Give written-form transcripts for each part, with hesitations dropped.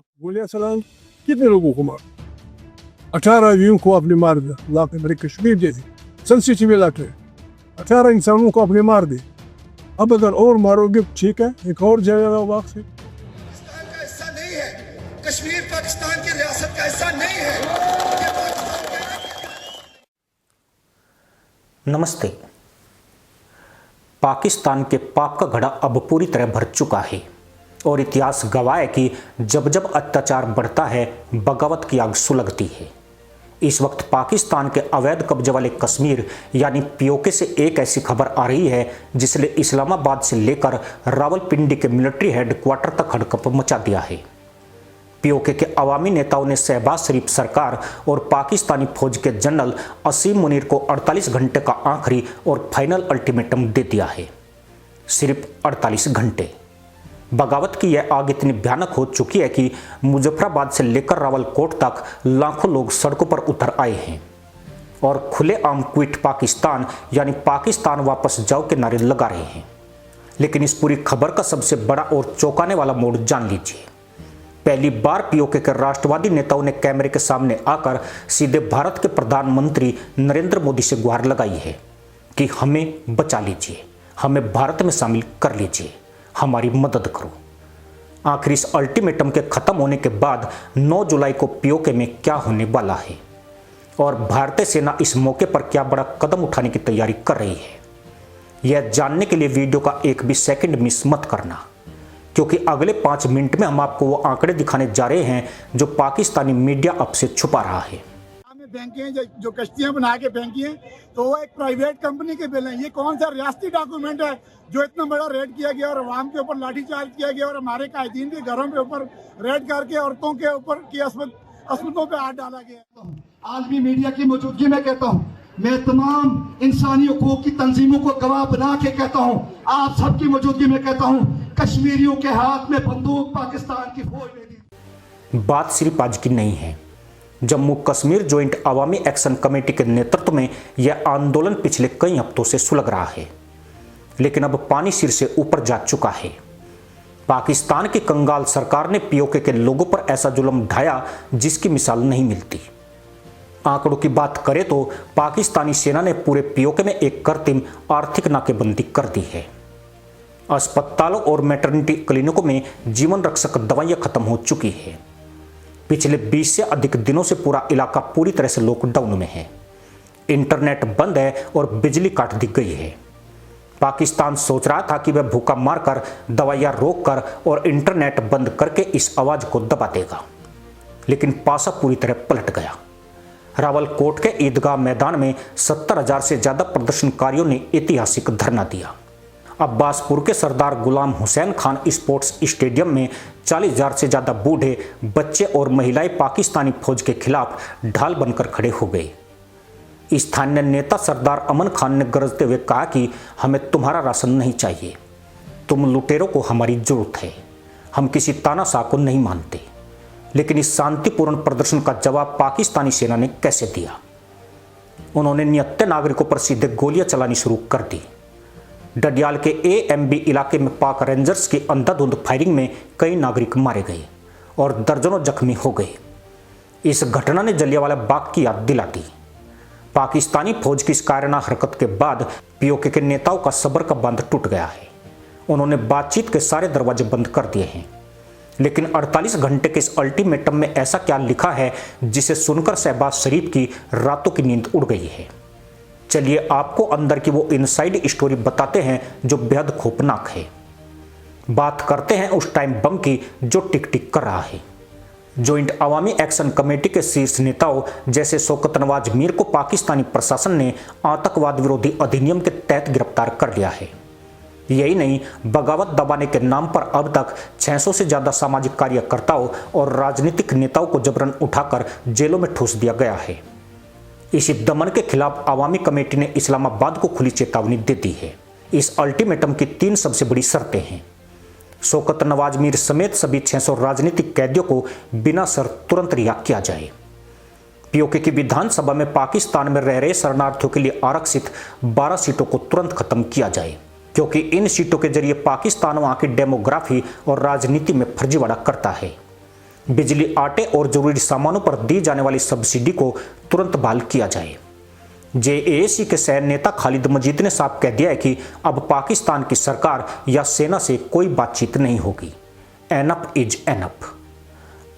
गोलियां चलाएं, कितने लोगों को मार 18 यूं को आपने मार दिया। इलाके मेरे कश्मीर जैसे सेंसिटिव इलाके 18 इंसानों को आपने मार दिया। अब अगर और मारोगे ठीक है, एक और जाएगा वक्त से। पाकिस्तान का हिस्सा नहीं है, कश्मीर पाकिस्तान की रियासत का हिस्सा नहीं है। ये पाकिस्तान नमस्ते। पाकिस्तान के पाप का घड़ा अब पूरी तरह भर चुका है और इतिहास गवाह है कि जब जब अत्याचार बढ़ता है, बगावत की आग सुलगती है। इस वक्त पाकिस्तान के अवैध कब्जे वाले कश्मीर यानी पीओके से एक ऐसी खबर आ रही है जिसने इस्लामाबाद से लेकर रावलपिंडी के मिलिट्री हेडक्वार्टर तक हड़कंप मचा दिया है। पीओके के अवामी नेताओं ने शहबाज शरीफ सरकार और पाकिस्तानी फौज के जनरल असीम मुनीर को 48 घंटे का आखिरी और फाइनल अल्टीमेटम दे दिया है। सिर्फ 48 घंटे। बगावत की यह आग इतनी भयानक हो चुकी है कि मुजफ्फराबाद से लेकर रावलकोट तक लाखों लोग सड़कों पर उतर आए हैं और खुलेआम क्विट पाकिस्तान यानी पाकिस्तान वापस जाओ के नारे लगा रहे हैं। लेकिन इस पूरी खबर का सबसे बड़ा और चौंकाने वाला मोड़ जान लीजिए। पहली बार पीओके के राष्ट्रवादी नेताओं ने कैमरे के सामने आकर सीधे भारत के प्रधानमंत्री नरेंद्र मोदी से गुहार लगाई है कि हमें बचा लीजिए, हमें भारत में शामिल कर लीजिए, हमारी मदद करो। आखिर इस अल्टीमेटम के खत्म होने के बाद 9 जुलाई को पीओके में क्या होने वाला है और भारतीय सेना इस मौके पर क्या बड़ा कदम उठाने की तैयारी कर रही है, यह जानने के लिए वीडियो का एक भी सेकंड मिस मत करना, क्योंकि अगले 5 मिनट में हम आपको वो आंकड़े दिखाने जा रहे हैं जो पाकिस्तानी मीडिया अब से छुपा रहा है। फेंकी हैं जो कश्तियां बना के फेंकी हैं, तो वो एक प्राइवेट कंपनी के बिल हैं। ये कौन सा रियासती डॉक्यूमेंट है जो इतना बड़ा रेड किया गया और अवाम के ऊपर लाठीचार्ज किया गया और हमारे कायदीन के घरों के ऊपर रेड करके औरतों के ऊपर की अस्मतों पे हाथ डाला गया। आज भी मीडिया की मौजूदगी में कहता हूँ, मैं तमाम इंसानी हकूक की तंजीमों को गवाह बना के कहता हूँ, आप सबकी मौजूदगी में कहता हूँ, कश्मीरियों के हाथ में बंदूक पाकिस्तान की फौज ने दी। बात सिर्फ आज की नहीं है। जम्मू कश्मीर ज्वाइंट अवामी एक्शन कमेटी के नेतृत्व में यह आंदोलन पिछले कई हफ्तों से सुलग रहा है, लेकिन अब पानी सिर से ऊपर जा चुका है। पाकिस्तान की कंगाल सरकार ने पीओके के लोगों पर ऐसा जुल्म ढाया जिसकी मिसाल नहीं मिलती। आंकड़ों की बात करें तो पाकिस्तानी सेना ने पूरे पीओके में एक कृत्रिम आर्थिक नाकेबंदी कर दी है। अस्पतालों और मैटरनिटी क्लिनिकों में जीवन रक्षक दवाइयां खत्म हो चुकी है। पिछले 20 से अधिक दिनों से पूरा इलाका पूरी तरह से लॉकडाउन में है। इंटरनेट बंद है और बिजली काट दी गई है। पाकिस्तान सोच रहा था कि वह भूखा मारकर, दवाइयां रोककर और इंटरनेट बंद करके इस आवाज को दबा देगा, लेकिन पासा पूरी तरह पलट गया। रावलकोट के ईदगाह मैदान में 70,000 से ज्यादा प्रदर्शनकारियों ने ऐतिहासिक धरना दिया। अब्बासपुर के सरदार गुलाम हुसैन खान स्पोर्ट्स स्टेडियम में 40,000 से ज्यादा बूढ़े, बच्चे और महिलाएं पाकिस्तानी फौज के खिलाफ ढाल बनकर खड़े हो गए। स्थानीय नेता सरदार अमन खान ने गरजते हुए कहा कि हमें तुम्हारा राशन नहीं चाहिए, तुम लुटेरों को हमारी जरूरत है, हम किसी तानाशाह को नहीं मानते। लेकिन इस शांतिपूर्ण प्रदर्शन का जवाब पाकिस्तानी सेना ने कैसे दिया? उन्होंने निहत्थे नागरिकों पर सीधे गोलियां चलानी शुरू कर दी। डडियाल के एएमबी इलाके में पाक रेंजर्स की अंधाधुंध फायरिंग में कई नागरिक मारे गए और दर्जनों जख्मी हो गए। इस घटना ने जलियांवाला बाग की याद दिला दी। पाकिस्तानी फौज की इस कायराना हरकत के बाद पीओके के नेताओं का सब्र का बांध टूट गया है। उन्होंने बातचीत के सारे दरवाजे बंद कर दिए हैं। लेकिन 48 घंटे के इस अल्टीमेटम में ऐसा क्या लिखा है जिसे सुनकर शहबाज शरीफ की रातों की नींद उड़ गई है? चलिए आपको अंदर की वो इनसाइड स्टोरी बताते हैं जो बेहद खौफनाक है। बात करते हैं उस टाइम बम की जो टिक टिक कर रहा है। ज्वाइंट अवामी एक्शन कमेटी के शीर्ष नेताओं जैसे शौकत नवाज मीर को पाकिस्तानी प्रशासन ने आतंकवाद विरोधी अधिनियम के तहत गिरफ्तार कर लिया है। यही नहीं, बगावत दबाने के नाम पर अब तक 600 से ज्यादा सामाजिक कार्यकर्ताओं और राजनीतिक नेताओं को जबरन उठाकर जेलों में ठूस दिया गया है। इसी दमन के खिलाफ अवामी कमेटी ने इस्लामाबाद को खुली चेतावनी दे दी है। इस अल्टीमेटम की 3 सबसे बड़ी शर्तें हैं। शौकत नवाज मीर समेत सभी 600 राजनीतिक कैदियों को बिना शर्त तुरंत रिहा किया जाए। पीओके की विधानसभा में पाकिस्तान में रह रहे शरणार्थियों के लिए आरक्षित 12 सीटों को तुरंत खत्म किया जाए, क्योंकि इन सीटों के जरिए पाकिस्तान वहां की डेमोग्राफी और राजनीति में फर्जीवाड़ा करता है। बिजली, आटे और जरूरी सामानों पर दी जाने वाली सब्सिडी को तुरंत बहाल किया जाए। जेएसी के सह नेता खालिद मजीद ने साफ कह दिया है कि अब पाकिस्तान की सरकार या सेना से कोई बातचीत नहीं होगी। Enough is enough.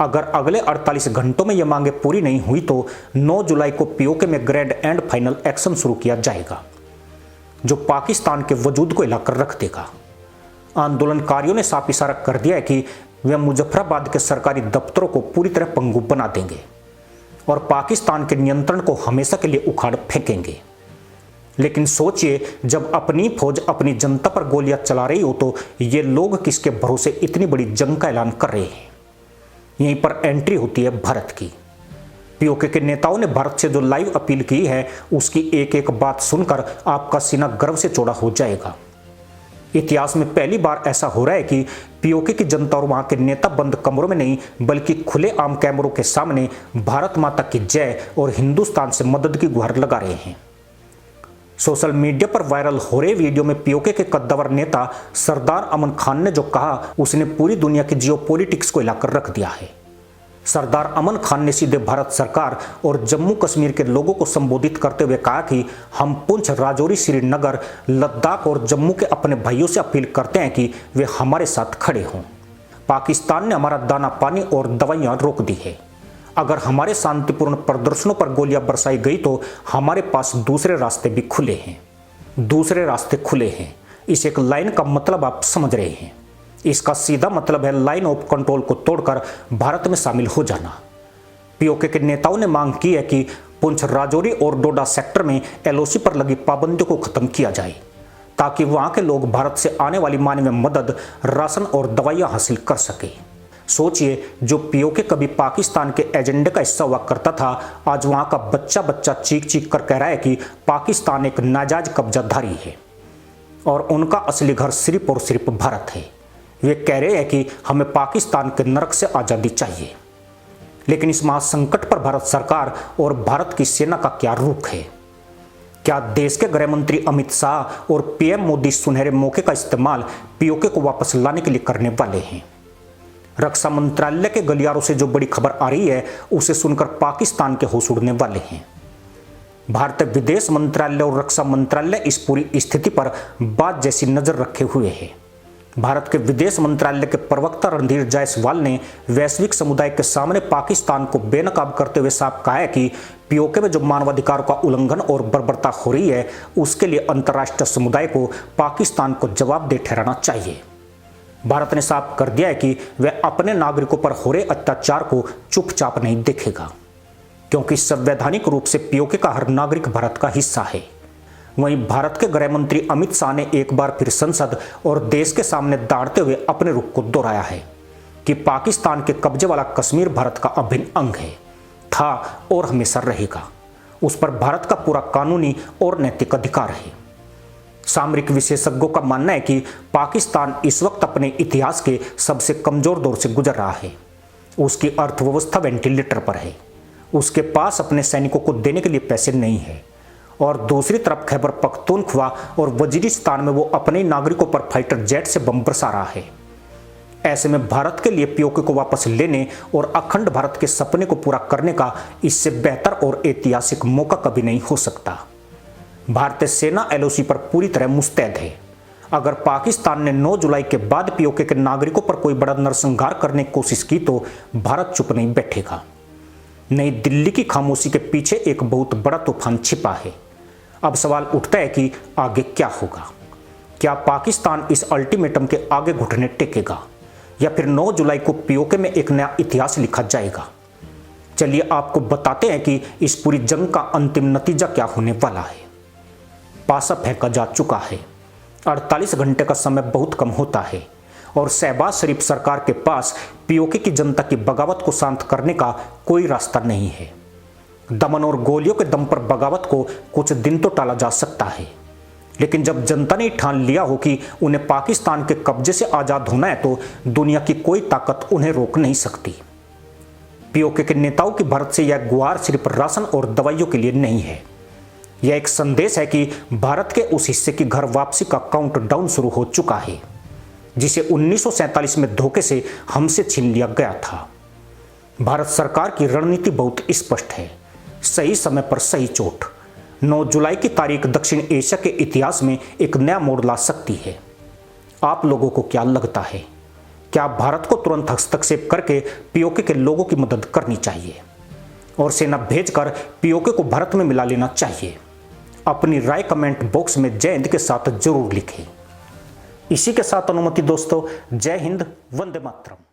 अगर अगले 48 घंटों में ये मांगे पूरी नहीं हुई तो 9 जुलाई को पीओके में ग्रैंड एंड फाइनल एक्शन शुरू किया जाएगा, जो पाकिस्तान के वजूद को हिलाकर रख देगा। आंदोलनकारियों ने साफ इशारा कर दिया है कि वे मुजफ्फराबाद के सरकारी दफ्तरों को पूरी तरह पंगु बना देंगे और पाकिस्तान के नियंत्रण को हमेशा के लिए उखाड़ फेंकेंगे। लेकिन सोचिए, जब अपनी फौज अपनी जनता पर गोलियां चला रही हो तो ये लोग किसके भरोसे इतनी बड़ी जंग का ऐलान कर रहे हैं। यहीं पर एंट्री होती है भारत की। पीओके के नेताओं ने भारत से जो लाइव अपील की है उसकी एक एक बात सुनकर आपका सीना गर्व से चौड़ा हो जाएगा। इतिहास में पहली बार ऐसा हो रहा है कि पीओके की जनता और वहां के नेता बंद कमरों में नहीं बल्कि खुले आम कैमरों के सामने भारत माता की जय और हिंदुस्तान से मदद की गुहार लगा रहे हैं। सोशल मीडिया पर वायरल हो रहे वीडियो में पीओके के कद्दावर नेता सरदार अमन खान ने जो कहा उसने पूरी दुनिया की जियोपॉलिटिक्स को हिलाकर रख दिया है। सरदार अमन खान ने सीधे भारत सरकार और जम्मू कश्मीर के लोगों को संबोधित करते हुए कहा कि हम पुंछ, राजौरी, श्रीनगर, लद्दाख और जम्मू के अपने भाइयों से अपील करते हैं कि वे हमारे साथ खड़े हों। पाकिस्तान ने हमारा दाना पानी और दवाइयां रोक दी है। अगर हमारे शांतिपूर्ण प्रदर्शनों पर गोलियां बरसाई गई तो हमारे पास दूसरे रास्ते भी खुले हैं। दूसरे रास्ते खुले हैं, इस एक लाइन का मतलब आप समझ रहे हैं। इसका सीधा मतलब है लाइन ऑफ कंट्रोल को तोड़कर भारत में शामिल हो जाना। पीओके के नेताओं ने मांग की है कि पुंछ, राजौरी और डोडा सेक्टर में एलओसी पर लगी पाबंदियों को खत्म किया जाए ताकि वहां के लोग भारत से आने वाली मानवीय मदद, राशन और दवाइयां हासिल कर सके। सोचिए, जो पीओके कभी पाकिस्तान के एजेंडे का हिस्सा हुआ करता था, आज वहां का बच्चा बच्चा चीख चीख कर कह रहा है कि पाकिस्तान एक नाजायज कब्जाधारी है और उनका असली घर सिर्फ और सिर्फ भारत है। वे कह रहे हैं कि हमें पाकिस्तान के नरक से आज़ादी चाहिए। लेकिन इस महासंकट पर भारत सरकार और भारत की सेना का क्या रुख है? क्या देश के गृह मंत्री अमित शाह और पीएम मोदी सुनहरे मौके का इस्तेमाल पीओके को वापस लाने के लिए करने वाले हैं? रक्षा मंत्रालय के गलियारों से जो बड़ी खबर आ रही है उसे सुनकर पाकिस्तान के होश उड़ने वाले हैं। भारतीय विदेश मंत्रालय और रक्षा मंत्रालय इस पूरी स्थिति पर बात जैसी नजर रखे हुए है। भारत के विदेश मंत्रालय के प्रवक्ता रणधीर जायसवाल ने वैश्विक समुदाय के सामने पाकिस्तान को बेनकाब करते हुए साफ कहा है कि पीओके में जो मानवाधिकारों का उल्लंघन और बर्बरता हो रही है उसके लिए अंतर्राष्ट्रीय समुदाय को पाकिस्तान को जवाबदेह ठहराना चाहिए। भारत ने साफ कर दिया है कि वह अपने नागरिकों पर हो रहे अत्याचार को चुपचाप नहीं देखेगा, क्योंकि संवैधानिक रूप से पीओके का हर नागरिक भारत का हिस्सा है। वहीं भारत के गृह मंत्री अमित शाह ने एक बार फिर संसद और देश के सामने दाढ़ते हुए अपने रुख को दोहराया है कि पाकिस्तान के कब्जे वाला कश्मीर भारत का अभिन्न अंग है, था और हमेशा रहेगा। उस पर भारत का पूरा कानूनी और नैतिक अधिकार है। सामरिक विशेषज्ञों का मानना है कि पाकिस्तान इस वक्त अपने इतिहास के सबसे कमजोर दौर से गुजर रहा है। उसकी अर्थव्यवस्था वेंटिलेटर पर है, उसके पास अपने सैनिकों को देने के लिए पैसे नहीं है और दूसरी तरफ खैबर पख्तूनख्वा और वजीरिस्तान में वो अपने नागरिकों पर फाइटर जेट से बम बरसा रहा है। ऐसे में भारत के लिए पीओके को वापस लेने और अखंड भारत के सपने को पूरा करने का इससे बेहतर और ऐतिहासिक मौका कभी नहीं हो सकता। भारतीय सेना एलओसी पर पूरी तरह मुस्तैद है। अगर पाकिस्तान ने 9 जुलाई के बाद पीओके के नागरिकों पर कोई बड़ा नरसंहार करने की कोशिश की तो भारत चुप नहीं बैठेगा। नई दिल्ली की खामोशी के पीछे एक बहुत बड़ा तूफान छिपा है। अब सवाल उठता है कि आगे क्या होगा? क्या पाकिस्तान इस अल्टीमेटम के आगे घुटने टेकेगा या फिर 9 जुलाई को पीओके में एक नया इतिहास लिखा जाएगा? चलिए आपको बताते हैं कि इस पूरी जंग का अंतिम नतीजा क्या होने वाला है। पासा फेंका जा चुका है। 48 घंटे का समय बहुत कम होता है और शहबाज शरीफ सरकार के पास पीओके की जनता की बगावत को शांत करने का कोई रास्ता नहीं है। दमन और गोलियों के दम पर बगावत को कुछ दिन तो टाला जा सकता है, लेकिन जब जनता ने ठान लिया हो कि उन्हें पाकिस्तान के कब्जे से आज़ाद होना है तो दुनिया की कोई ताकत उन्हें रोक नहीं सकती। पीओके के नेताओं की भारत से यह गुहार सिर्फ राशन और दवाइयों के लिए नहीं है। यह एक संदेश है कि भारत के उस हिस्से की घर वापसी का काउंटडाउन शुरू हो चुका है जिसे 1947 में धोखे से हमसे छीन लिया गया था। भारत सरकार की रणनीति बहुत स्पष्ट है, सही समय पर सही चोट। 9 जुलाई की तारीख दक्षिण एशिया के इतिहास में एक नया मोड़ ला सकती है। आप लोगों को क्या लगता है? क्या भारत को तुरंत हस्तक्षेप करके पीओके के लोगों की मदद करनी चाहिए और सेना भेजकर पीओके को भारत में मिला लेना चाहिए? अपनी राय कमेंट बॉक्स में जय हिंद के साथ जरूर लिखें। इसी के साथ अनुमति दोस्तों, जय हिंद, वंदे मातरम।